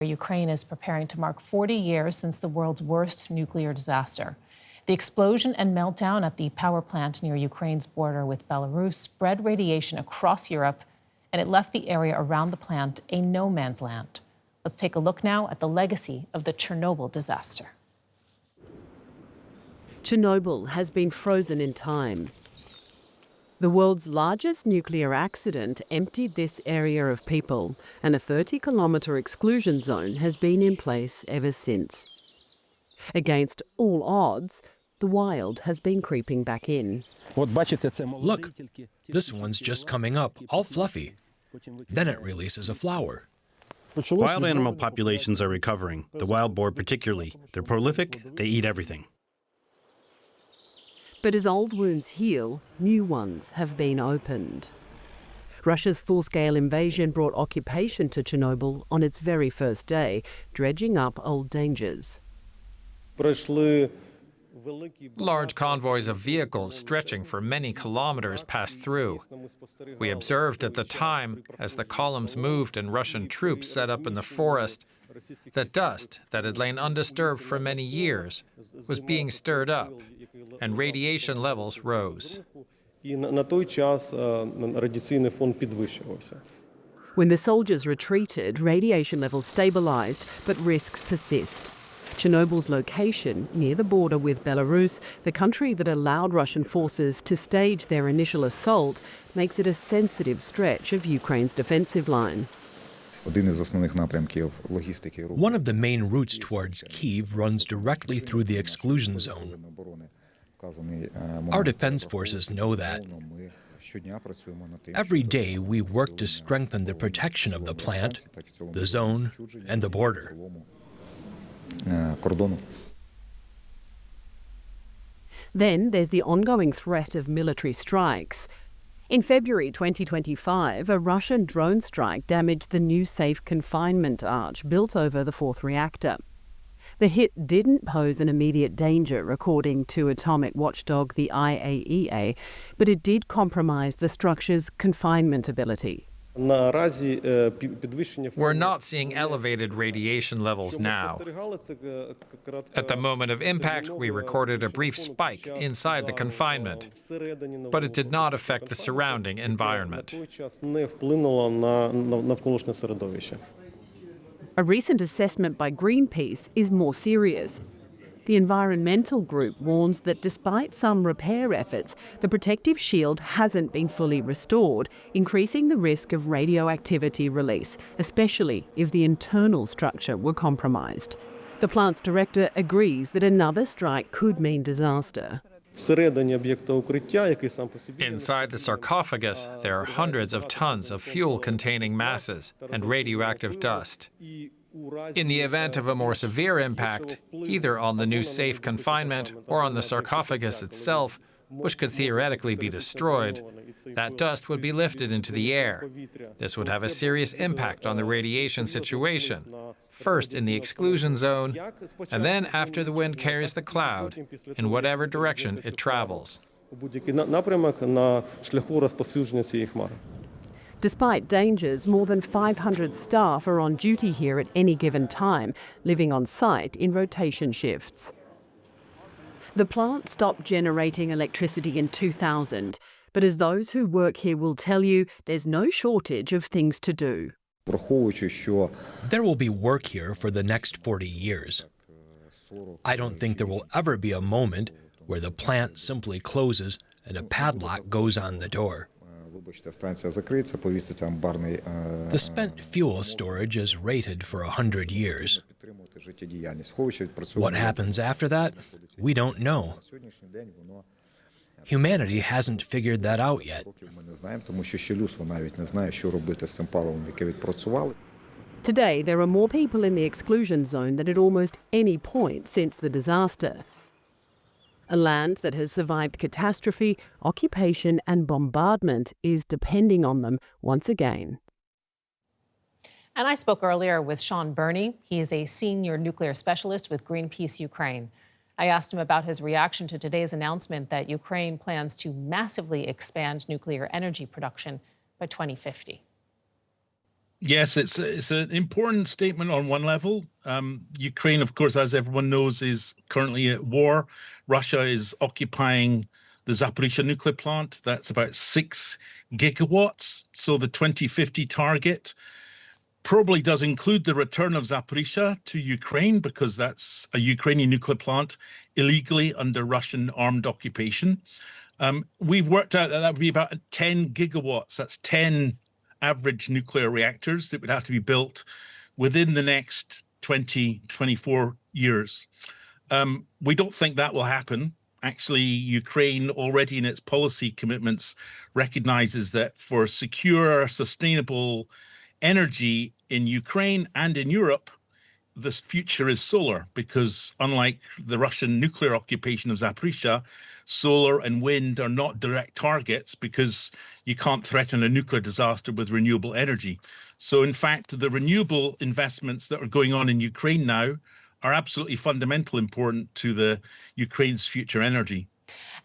Ukraine is preparing to mark 40 years since the world's worst nuclear disaster. The explosion and meltdown at the power plant near Ukraine's border with Belarus spread radiation across Europe, and it left the area around the plant a no man's land. Let's take a look now at the legacy of the Chernobyl disaster. Chernobyl has been frozen in time. The world's largest nuclear accident emptied this area of people, and a 30-kilometre exclusion zone has been in place ever since. Against all odds, the wild has been creeping back in. Look, this one's just coming up, all fluffy. Then it releases a flower. Wild animal populations are recovering, the wild boar particularly. They're prolific, they eat everything. But as old wounds heal, new ones have been opened. Russia's full-scale invasion brought occupation to Chernobyl on its very first day, dredging up old dangers. Large convoys of vehicles stretching for many kilometers passed through. We observed at the time, as the columns moved and Russian troops set up in the forest, that dust that had lain undisturbed for many years was being stirred up, and radiation levels rose. When the soldiers retreated, radiation levels stabilised, but risks persist. Chernobyl's location, near the border with Belarus, the country that allowed Russian forces to stage their initial assault, makes it a sensitive stretch of Ukraine's defensive line. One of the main routes towards Kyiv runs directly through the exclusion zone. Our defense forces know that. Every day we work to strengthen the protection of the plant, the zone, and the border. Then there's the ongoing threat of military strikes. In February 2025, a Russian drone strike damaged the new safe confinement arch built over the fourth reactor. The hit didn't pose an immediate danger, according to atomic watchdog the IAEA, but it did compromise the structure's confinement ability. We're not seeing elevated radiation levels now. At the moment of impact, we recorded a brief spike inside the confinement, but it did not affect the surrounding environment. A recent assessment by Greenpeace is more serious. The environmental group warns that despite some repair efforts, the protective shield hasn't been fully restored, increasing the risk of radioactivity release, especially if the internal structure were compromised. The plant's director agrees that another strike could mean disaster. Inside the sarcophagus, there are hundreds of tons of fuel-containing masses and radioactive dust. In the event of a more severe impact, either on the new safe confinement or on the sarcophagus itself, which could theoretically be destroyed, that dust would be lifted into the air. This would have a serious impact on the radiation situation, first in the exclusion zone, and then after the wind carries the cloud, in whatever direction it travels. Despite dangers, more than 500 staff are on duty here at any given time, living on site in rotation shifts. The plant stopped generating electricity in 2000, but as those who work here will tell you, there's no shortage of things to do. There will be work here for the next 40 years. I don't think there will ever be a moment where the plant simply closes and a padlock goes on the door. The spent fuel storage is rated for 100 years. What happens after that? We don't know. Humanity hasn't figured that out yet. Today, there are more people in the exclusion zone than at almost any point since the disaster. A land that has survived catastrophe, occupation and bombardment is depending on them once again. And I spoke earlier with Shaun Burnie. He is a senior nuclear specialist with Greenpeace Ukraine. I asked him about his reaction to today's announcement that Ukraine plans to massively expand nuclear energy production by 2050. Yes, it's an important statement on one level. Ukraine, of course, as everyone knows, is currently at war. Russia is occupying the Zaporizhzhia nuclear plant. That's about 6 gigawatts. So the 2050 target probably does include the return of Zaporizhzhia to Ukraine, because that's a Ukrainian nuclear plant illegally under Russian armed occupation. We've worked out that would be about 10 gigawatts. That's 10 average nuclear reactors that would have to be built within the next 20, 24 years. We don't think that will happen. Actually, Ukraine already in its policy commitments recognizes that for secure, sustainable energy in Ukraine and in Europe, this future is solar, because unlike the Russian nuclear occupation of Zaporizhzhia, solar and wind are not direct targets because you can't threaten a nuclear disaster with renewable energy. So in fact, the renewable investments that are going on in Ukraine now are absolutely fundamental important to the Ukraine's future energy.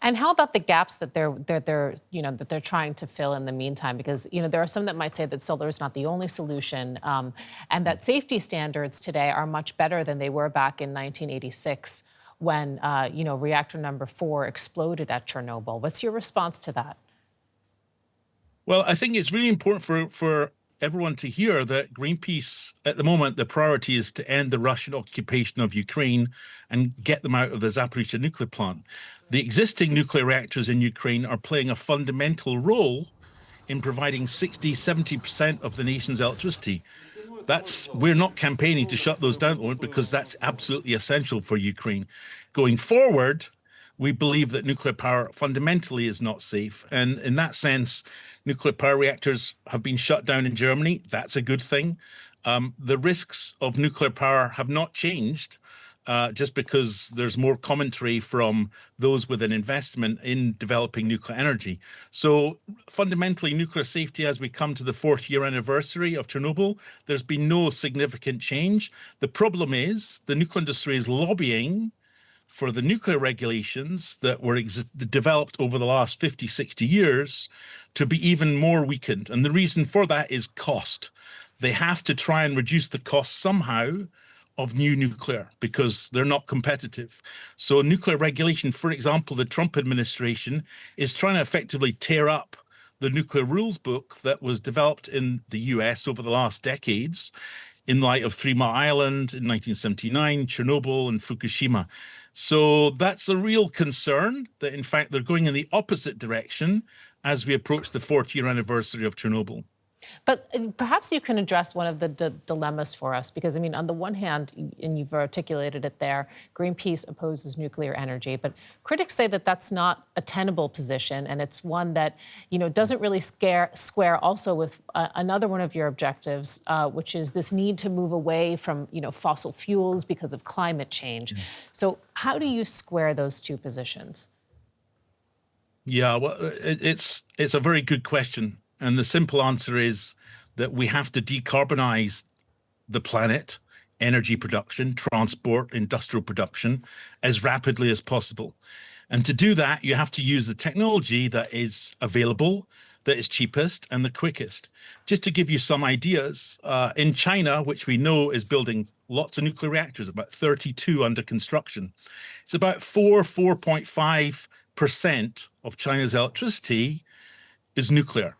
And how about the gaps that they're trying to fill in the meantime? Because there are some that might say that solar is not the only solution, and that safety standards today are much better than they were back in 1986 when reactor number 4 exploded at Chernobyl. What's your response to that? Well, I think it's really important for everyone to hear that Greenpeace, at the moment, the priority is to end the Russian occupation of Ukraine and get them out of the Zaporizhzhia nuclear plant. The existing nuclear reactors in Ukraine are playing a fundamental role in providing 60-70% of the nation's electricity. We're not campaigning to shut those down, because that's absolutely essential for Ukraine. Going forward, we believe that nuclear power fundamentally is not safe. And in that sense, nuclear power reactors have been shut down in Germany. That's a good thing. The risks of nuclear power have not changed just because there's more commentary from those with an investment in developing nuclear energy. So fundamentally, nuclear safety, as we come to the 4th year anniversary of Chernobyl, there's been no significant change. The problem is the nuclear industry is lobbying for the nuclear regulations that were developed over the last 50, 60 years to be even more weakened. And the reason for that is cost. They have to try and reduce the cost somehow of new nuclear because they're not competitive. So nuclear regulation, for example, the Trump administration is trying to effectively tear up the nuclear rules book that was developed in the US over the last decades in light of 3 Mile Island in 1979, Chernobyl and Fukushima. So that's a real concern that, in fact, they're going in the opposite direction as we approach the 4th year anniversary of Chernobyl. But perhaps you can address one of the dilemmas for us, because, I mean, on the one hand, and you've articulated it there, Greenpeace opposes nuclear energy, but critics say that that's not a tenable position, and it's one that, doesn't really square also with another one of your objectives, which is this need to move away from, fossil fuels because of climate change. So how do you square those two positions? Yeah, well, it's a very good question. And the simple answer is that we have to decarbonize the planet, energy production, transport, industrial production, as rapidly as possible. And to do that, you have to use the technology that is available, that is cheapest and the quickest. Just to give you some ideas, in China, which we know is building lots of nuclear reactors, about 32 under construction, it's about 4.5% of China's electricity is nuclear.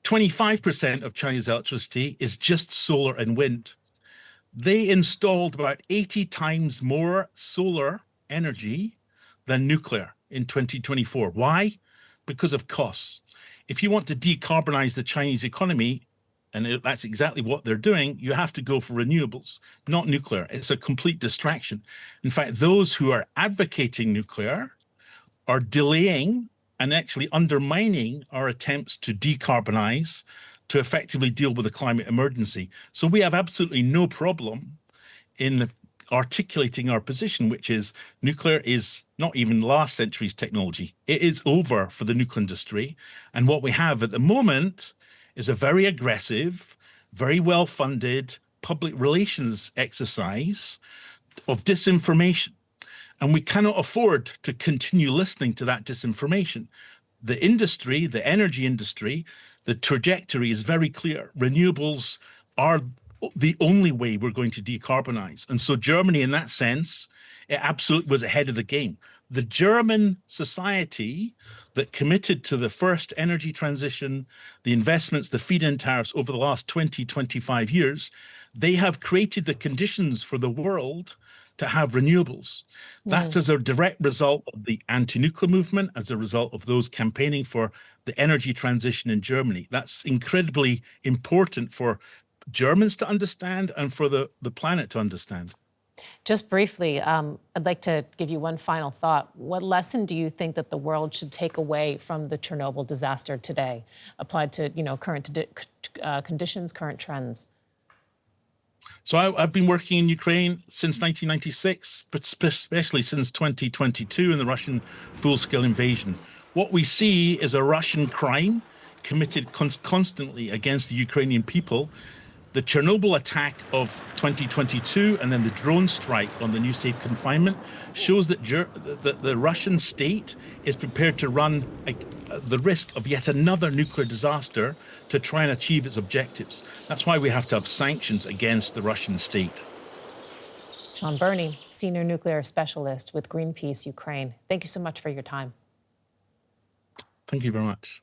25% of China's electricity is just solar and wind. They installed about 80 times more solar energy than nuclear in 2024. Why? Because of costs. If you want to decarbonize the Chinese economy, and that's exactly what they're doing, you have to go for renewables, not nuclear. It's a complete distraction. In fact, those who are advocating nuclear are delaying and actually undermining our attempts to decarbonize, to effectively deal with the climate emergency. So we have absolutely no problem in articulating our position, which is nuclear is not even last century's technology. It is over for the nuclear industry. And what we have at the moment is a very aggressive, very well-funded public relations exercise of disinformation. And we cannot afford to continue listening to that disinformation. The industry, the energy industry, the trajectory is very clear. Renewables are the only way we're going to decarbonize. And so Germany, in that sense, it absolutely was ahead of the game. The German society that committed to the first energy transition, the investments, the feed-in tariffs over the last 20, 25 years, they have created the conditions for the world to have renewables. That's as a direct result of the anti-nuclear movement, as a result of those campaigning for the energy transition in Germany. That's incredibly important for Germans to understand and for the planet to understand. Just briefly, I'd like to give you one final thought. What lesson do you think that the world should take away from the Chernobyl disaster today, applied to current conditions, current trends? So I've been working in Ukraine since 1996, but especially since 2022 in the Russian full-scale invasion. What we see is a Russian crime committed constantly against the Ukrainian people. The Chernobyl attack of 2022 and then the drone strike on the new safe confinement shows that the Russian state is prepared to run the risk of yet another nuclear disaster to try and achieve its objectives. That's why we have to have sanctions against the Russian state. Shaun Burnie, Senior Nuclear Specialist with Greenpeace Ukraine. Thank you so much for your time. Thank you very much.